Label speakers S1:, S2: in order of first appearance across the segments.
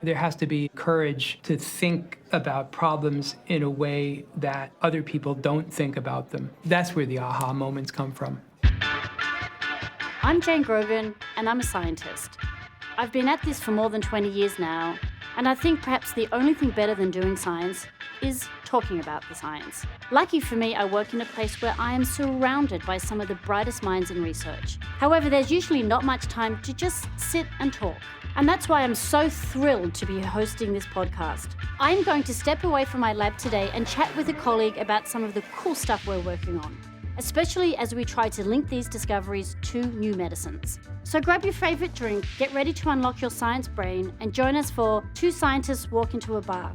S1: There has to be courage to think about problems in a way that other people don't think about them. That's where the aha moments come from.
S2: I'm Jane Grogan, and I'm a scientist. I've been at this for more than 20 years now, and I think perhaps the only thing better than doing science is talking about the science. Lucky for me, I work in a place where I am surrounded by some of the brightest minds in research. However, there's usually not much time to just sit and talk. And that's why I'm so thrilled to be hosting this podcast. I'm going to step away from my lab today and chat with a colleague about some of the cool stuff we're working on, especially as we try to link these discoveries to new medicines. So grab your favorite drink, get ready to unlock your science brain, and join us for Two Scientists Walk Into a Bar,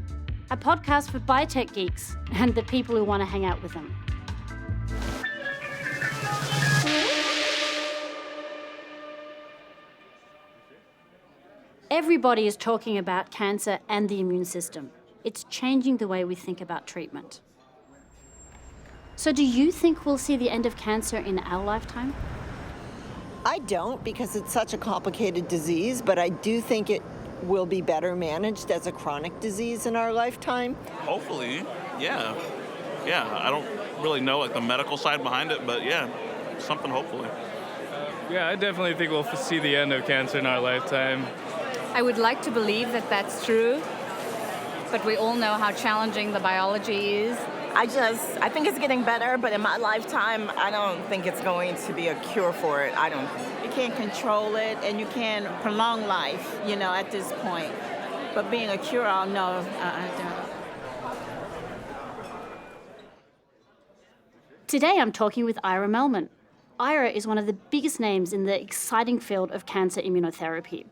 S2: a podcast for biotech geeks and the people who want to hang out with them. Everybody is talking about cancer and the immune system. It's changing the way we think about treatment. So do you think we'll see the end of cancer in our lifetime?
S3: I don't, because it's such a complicated disease, but I do think it will be better managed as a chronic disease in our lifetime.
S4: Hopefully, yeah. Yeah, I don't really know the medical side behind it, but yeah, something hopefully.
S5: Yeah, I definitely think we'll see the end of cancer in our lifetime.
S6: I would like to believe that that's true, but we all know how challenging the biology is.
S7: I think it's getting better, but in my lifetime, I don't think it's going to be a cure for it. You can't control it, and you can prolong life, at this point. But being a cure-all, no, I don't.
S2: Today I'm talking with Ira Mellman. Ira is one of the biggest names in the exciting field of cancer immunotherapy.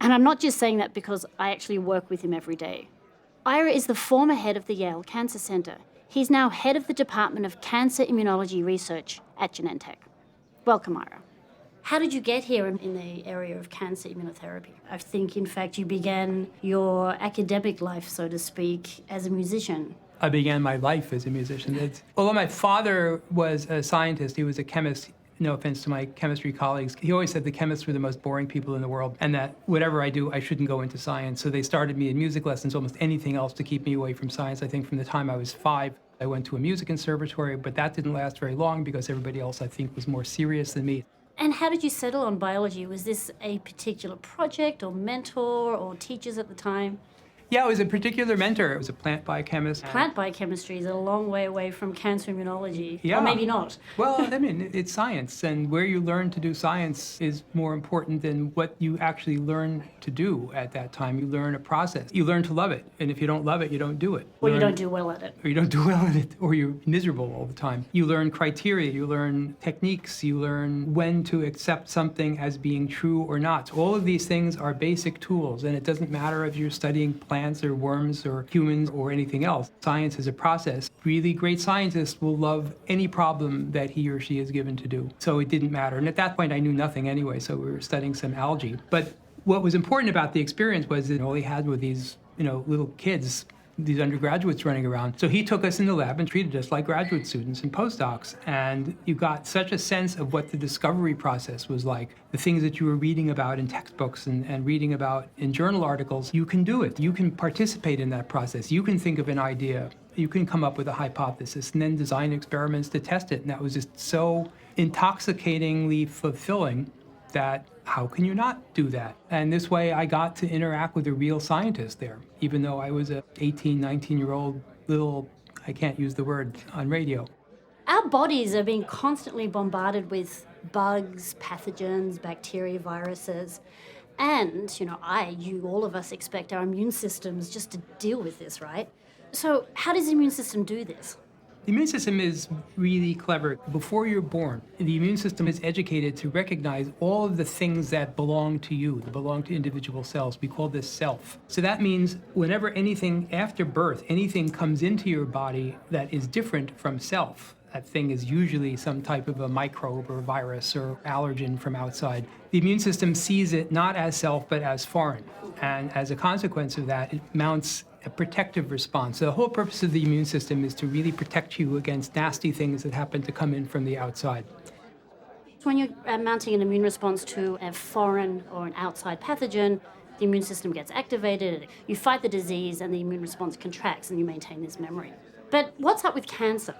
S2: And I'm not just saying that because I actually work with him every day. Ira is the former head of the Yale Cancer Center. He's now head of the Department of Cancer Immunology Research at Genentech. Welcome, Ira. How did you get here in the area of cancer immunotherapy? I think, in fact, you began your academic life, so to speak, as a musician.
S1: I began my life as a musician. Although my father was a scientist, he was a chemist. No offense to my chemistry colleagues. He always said the chemists were the most boring people in the world and that whatever I do, I shouldn't go into science. So they started me in music lessons, almost anything else to keep me away from science. I think from the time I was 5, I went to a music conservatory, but that didn't last very long because everybody else, I think, was more serious than me.
S2: And how did you settle on biology? Was this a particular project or mentor or teachers at the time?
S1: Yeah, it was a particular mentor. It was a plant biochemist.
S2: Plant biochemistry is a long way away from cancer immunology.
S1: Yeah.
S2: Or maybe not.
S1: Well, I mean, it's science, and where you learn to do science is more important than what you actually learn to do at that time. You learn a process. You learn to love it, and if you don't love it, you don't do it.
S2: Or you don't do well at it.
S1: Or you don't do well at it, or you're miserable all the time. You learn criteria, you learn techniques, you learn when to accept something as being true or not. All of these things are basic tools, and it doesn't matter if you're studying plants or worms or humans or anything else. Science is a process. Really great scientists will love any problem that he or she is given to do. So it didn't matter. And at that point, I knew nothing anyway, so we were studying some algae. But what was important about the experience was that all he had were these, little kids, these undergraduates running around. So he took us in the lab and treated us like graduate students and postdocs. And you got such a sense of what the discovery process was like, the things that you were reading about in textbooks and reading about in journal articles. You can do it. You can participate in that process. You can think of an idea. You can come up with a hypothesis and then design experiments to test it. And that was just so intoxicatingly fulfilling that how can you not do that? And this way I got to interact with a real scientist there, even though I was a 18, 19-year-old little, I can't use the word on radio.
S2: Our bodies are being constantly bombarded with bugs, pathogens, bacteria, viruses. And, all of us expect our immune systems just to deal with this, right? So how does the immune system do this?
S1: The immune system is really clever. Before you're born, the immune system is educated to recognize all of the things that belong to you, that belong to individual cells. We call this self. So that means whenever anything after birth, anything comes into your body that is different from self, that thing is usually some type of a microbe or virus or allergen from outside. The immune system sees it not as self, but as foreign. And as a consequence of that, it mounts a protective response. So the whole purpose of the immune system is to really protect you against nasty things that happen to come in from the outside.
S2: When you're mounting an immune response to a foreign or an outside pathogen, The immune system gets activated, you fight the disease, and the immune response contracts, and you maintain this memory. But what's up with cancer?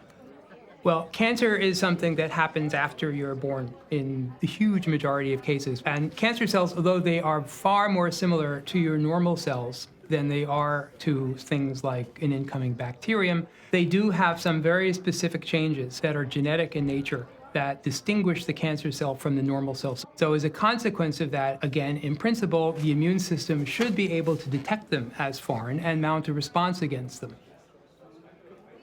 S1: Well, cancer is something that happens after you're born in the huge majority of cases. And cancer cells, although they are far more similar to your normal cells than they are to things like an incoming bacterium, they do have some very specific changes that are genetic in nature that distinguish the cancer cell from the normal cells. So as a consequence of that, again, in principle, the immune system should be able to detect them as foreign and mount a response against them.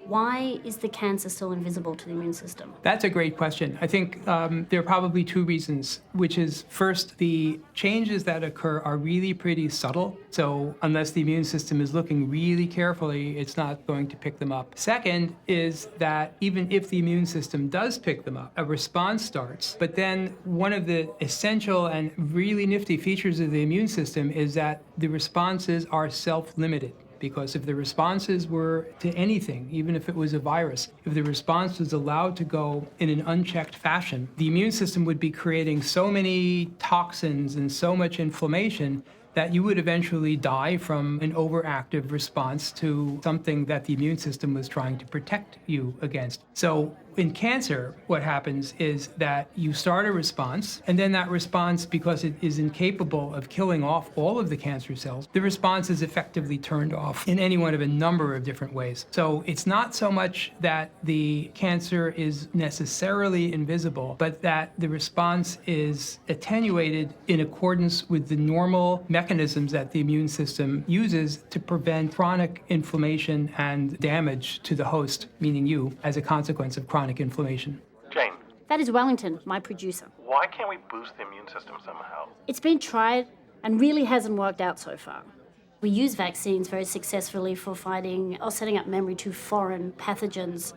S2: Why is the cancer still invisible to the immune system?
S1: That's a great question. I think there are probably two reasons, which is first, the changes that occur are really pretty subtle. So unless the immune system is looking really carefully, it's not going to pick them up. Second is that even if the immune system does pick them up, a response starts. But then one of the essential and really nifty features of the immune system is that the responses are self-limited. Because if the responses were to anything, even if it was a virus, if the response was allowed to go in an unchecked fashion, the immune system would be creating so many toxins and so much inflammation that you would eventually die from an overactive response to something that the immune system was trying to protect you against. So in cancer, what happens is that you start a response, and then that response, because it is incapable of killing off all of the cancer cells, the response is effectively turned off in any one of a number of different ways. So it's not so much that the cancer is necessarily invisible, but that the response is attenuated in accordance with the normal mechanisms that the immune system uses to prevent chronic inflammation and damage to the host, meaning you, as a consequence of chronic inflammation.
S8: Jane,
S2: That is Wellington, my producer.
S8: why can't we boost the immune system somehow?
S2: It's been tried and really hasn't worked out so far. We use vaccines very successfully for fighting or setting up memory to foreign pathogens.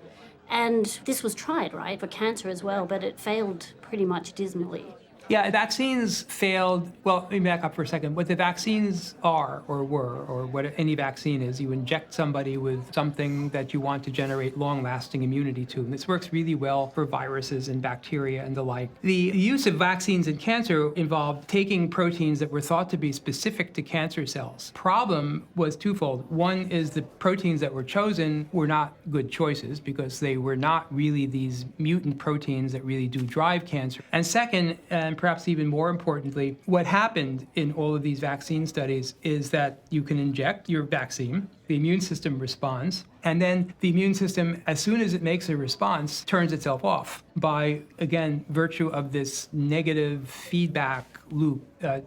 S2: And this was tried, right, for cancer as well, but it failed pretty much dismally.
S1: Yeah, vaccines failed. Well, let me back up for a second. What the vaccines are, or were, or what any vaccine is, you inject somebody with something that you want to generate long-lasting immunity to. And this works really well for viruses and bacteria and the like. The use of vaccines in cancer involved taking proteins that were thought to be specific to cancer cells. Problem was twofold. One is the proteins that were chosen were not good choices because they were not really these mutant proteins that really do drive cancer. And second, and perhaps even more importantly, what happened in all of these vaccine studies is that you can inject your vaccine, the immune system responds, and then the immune system, as soon as it makes a response, turns itself off by, again, virtue of this negative feedback loop,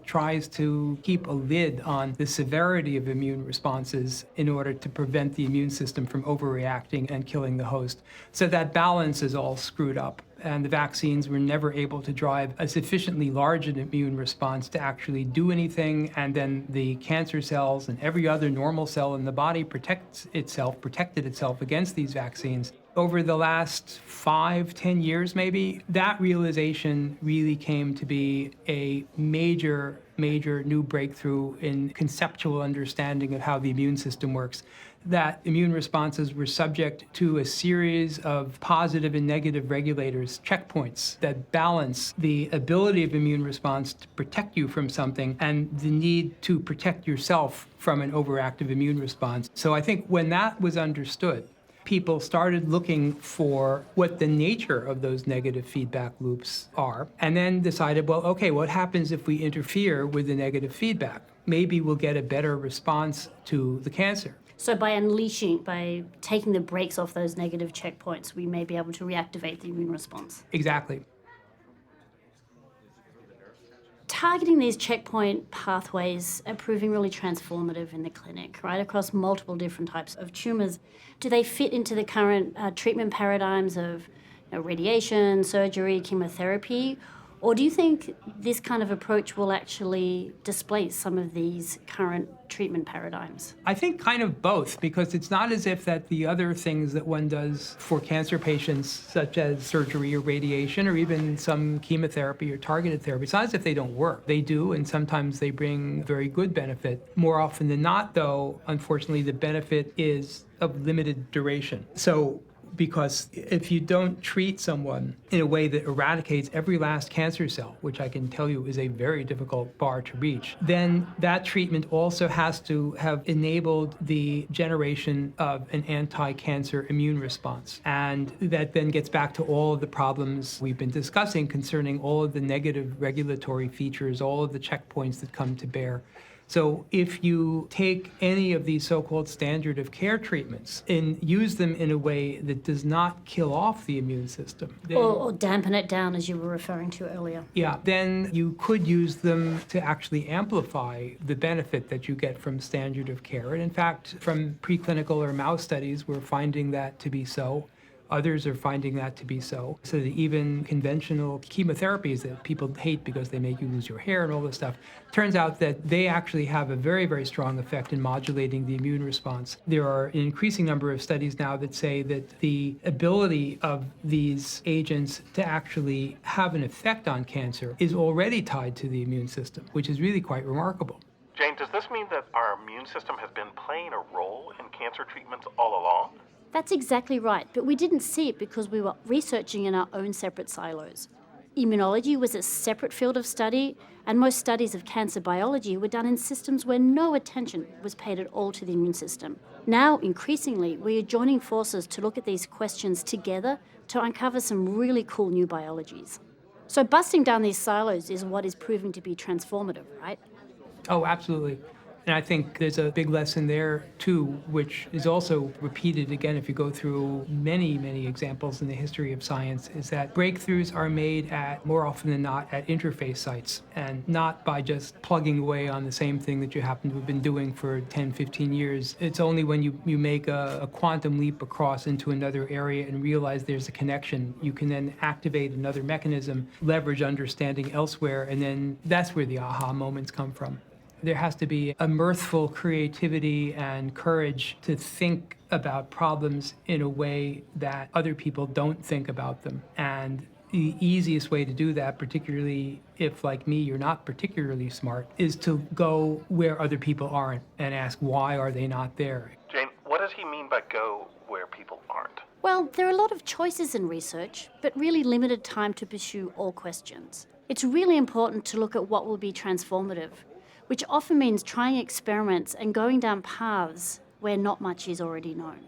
S1: tries to keep a lid on the severity of immune responses in order to prevent the immune system from overreacting and killing the host. So that balance is all screwed up. And the vaccines were never able to drive a sufficiently large an immune response to actually do anything. And then the cancer cells and every other normal cell in the body protected itself against these vaccines. Over the last 5-10 years, maybe, that realization really came to be a major new breakthrough in conceptual understanding of how the immune system works. That immune responses were subject to a series of positive and negative regulators, checkpoints that balance the ability of immune response to protect you from something and the need to protect yourself from an overactive immune response. So I think when that was understood, people started looking for what the nature of those negative feedback loops are, and then decided, well, okay, what happens if we interfere with the negative feedback? Maybe we'll get a better response to the cancer.
S2: So by taking the brakes off those negative checkpoints, we may be able to reactivate the immune response.
S1: Exactly.
S2: Targeting these checkpoint pathways are proving really transformative in the clinic, right, across multiple different types of tumors. Do they fit into the current treatment paradigms of radiation, surgery, chemotherapy? Or do you think this kind of approach will actually displace some of these current treatment paradigms?
S1: I think kind of both, because it's not as if that the other things that one does for cancer patients, such as surgery or radiation or even some chemotherapy or targeted therapy, it's not as if they don't work. They do, and sometimes they bring very good benefit. More often than not, though, unfortunately, the benefit is of limited duration. So because if you don't treat someone in a way that eradicates every last cancer cell, which I can tell you is a very difficult bar to reach, then that treatment also has to have enabled the generation of an anti-cancer immune response. And that then gets back to all of the problems we've been discussing concerning all of the negative regulatory features, all of the checkpoints that come to bear. So if you take any of these so-called standard of care treatments and use them in a way that does not kill off the immune system, then,
S2: Or dampen it down, as you were referring to earlier.
S1: yeah, then you could use them to actually amplify the benefit that you get from standard of care. And in fact, from preclinical or mouse studies, we're finding that to be so. Others are finding that to be so. So that even conventional chemotherapies that people hate because they make you lose your hair and all this stuff, turns out that they actually have a very, very strong effect in modulating the immune response. There are an increasing number of studies now that say that the ability of these agents to actually have an effect on cancer is already tied to the immune system, which is really quite remarkable.
S8: Jane, does this mean that our immune system has been playing a role in cancer treatments all along?
S2: That's exactly right, but we didn't see it because we were researching in our own separate silos. Immunology was a separate field of study, and most studies of cancer biology were done in systems where no attention was paid at all to the immune system. Now, increasingly, we are joining forces to look at these questions together to uncover some really cool new biologies. So busting down these silos is what is proving to be transformative, right?
S1: Oh, absolutely. And I think there's a big lesson there, too, which is also repeated again if you go through many, many examples in the history of science, is that breakthroughs are made at, more often than not, at interface sites, and not by just plugging away on the same thing that you happen to have been doing for 10, 15 years. It's only when you make a quantum leap across into another area and realize there's a connection, you can then activate another mechanism, leverage understanding elsewhere, and then that's where the aha moments come from. There has to be a mirthful creativity and courage to think about problems in a way that other people don't think about them. And the easiest way to do that, particularly if, like me, you're not particularly smart, is to go where other people aren't and ask, why are they not there?
S8: Jane, what does he mean by go where people aren't?
S2: Well, there are a lot of choices in research, but really limited time to pursue all questions. It's really important to look at what will be transformative, which often means trying experiments and going down paths where not much is already known.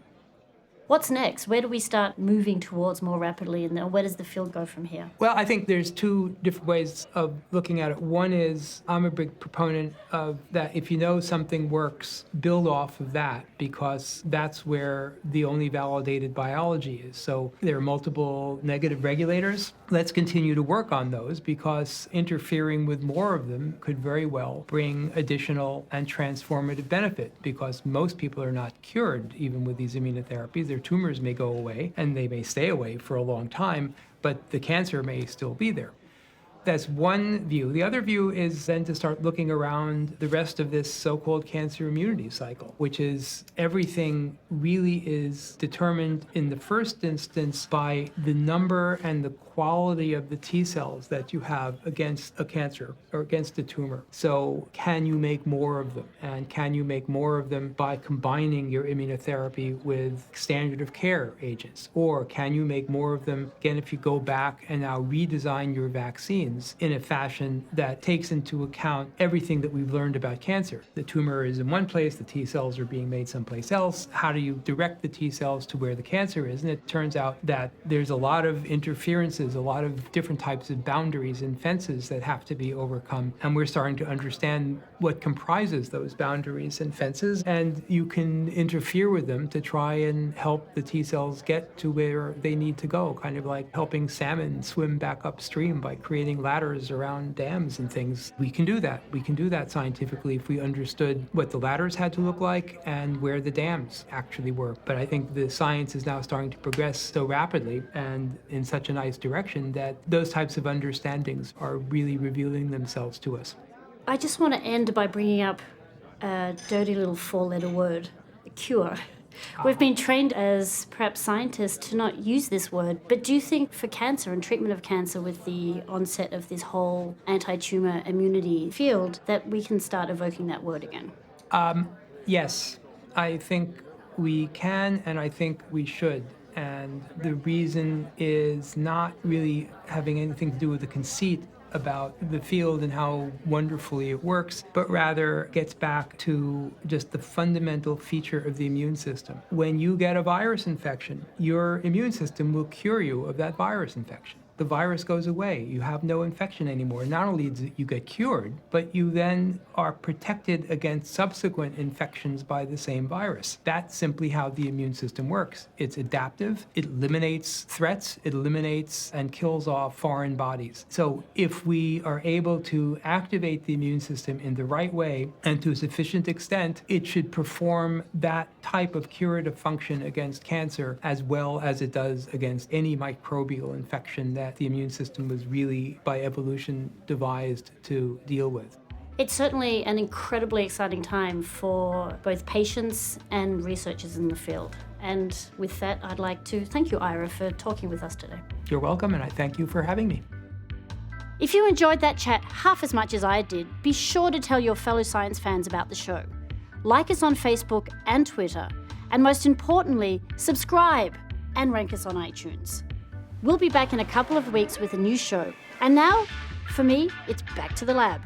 S2: What's next? Where do we start moving towards more rapidly, and then where does the field go from here?
S1: Well, I think there's two different ways of looking at it. One is I'm a big proponent of that if you know something works, build off of that, because that's where the only validated biology is. So there are multiple negative regulators. Let's continue to work on those, because interfering with more of them could very well bring additional and transformative benefit, because most people are not cured even with these immunotherapies. Their tumors may go away, and they may stay away for a long time, but the cancer may still be there. That's one view. The other view is then to start looking around the rest of this so-called cancer immunity cycle, which is everything really is determined in the first instance by the number and the quality of the T cells that you have against a cancer or against a tumor. So can you make more of them? And can you make more of them by combining your immunotherapy with standard of care agents? Or can you make more of them, again, if you go back and now redesign your vaccines in a fashion that takes into account everything that we've learned about cancer? The tumor is in one place, the T cells are being made someplace else. How do you direct the T cells to where the cancer is? And it turns out that there's a lot of interferences, a lot of different types of boundaries and fences that have to be overcome. And we're starting to understand what comprises those boundaries and fences. And you can interfere with them to try and help the T cells get to where they need to go, kind of like helping salmon swim back upstream by creating ladders around dams and things. We can do that. We can do that scientifically if we understood what the ladders had to look like and where the dams actually were. But I think the science is now starting to progress so rapidly and in such a nice direction that those types of understandings are really revealing themselves to us.
S2: I just want to end by bringing up a dirty little four-letter word, cure. We've been trained as perhaps scientists to not use this word, but do you think for cancer and treatment of cancer with the onset of this whole anti-tumor immunity field that we can start evoking that word again?
S1: Yes, I think we can, and I think we should. And the reason is not really having anything to do with the conceit about the field and how wonderfully it works, but rather gets back to just the fundamental feature of the immune system. When you get a virus infection, your immune system will cure you of that virus infection. The virus goes away. You have no infection anymore. Not only do you get cured, but you then are protected against subsequent infections by the same virus. That's simply how the immune system works. It's adaptive. It eliminates threats. It eliminates and kills off foreign bodies. So if we are able to activate the immune system in the right way and to a sufficient extent, it should perform that type of curative function against cancer as well as it does against any microbial infection that the immune system was really, by evolution, devised to deal with.
S2: It's certainly an incredibly exciting time for both patients and researchers in the field. And with that, I'd like to thank you, Ira, for talking with us today.
S1: You're welcome, and I thank you for having me.
S2: If you enjoyed that chat half as much as I did, be sure to tell your fellow science fans about the show. Like us on Facebook and Twitter, and most importantly, subscribe and rank us on iTunes. We'll be back in a couple of weeks with a new show. And now, for me, it's back to the lab.